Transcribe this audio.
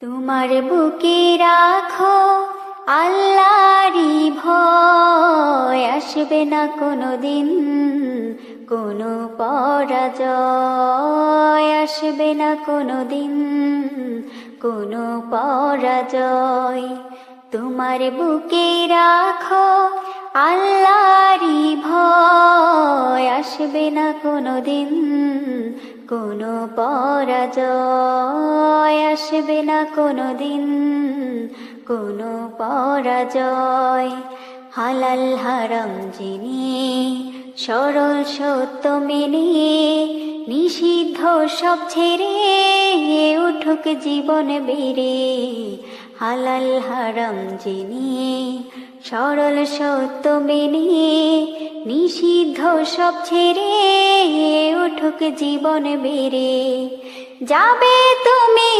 তোমার বুকে রাখো আল্লাহরই ভয়, আসবে না কোনোদিন কোনো পরাজয়, আসবে না কোনোদিন কোনো পরাজয়। তোমার বুকে রাখো আল্লাহরই ভয়, আসবে না কোনোদিন কোনো পরাজয়, আসবে না কোনোদিন কোনো পরাজয়। হালাল হারাম জেনে সরল সত্য মেনে নিষিদ্ধ সব ছেড়ে উঠুক জীবন বেড়ে। হালাল হারাম জেনে সরল সত্য মেনে নিষিদ্ধ সব ছেড়ে উঠুক জীবন বেড়ে। যাবে তুমি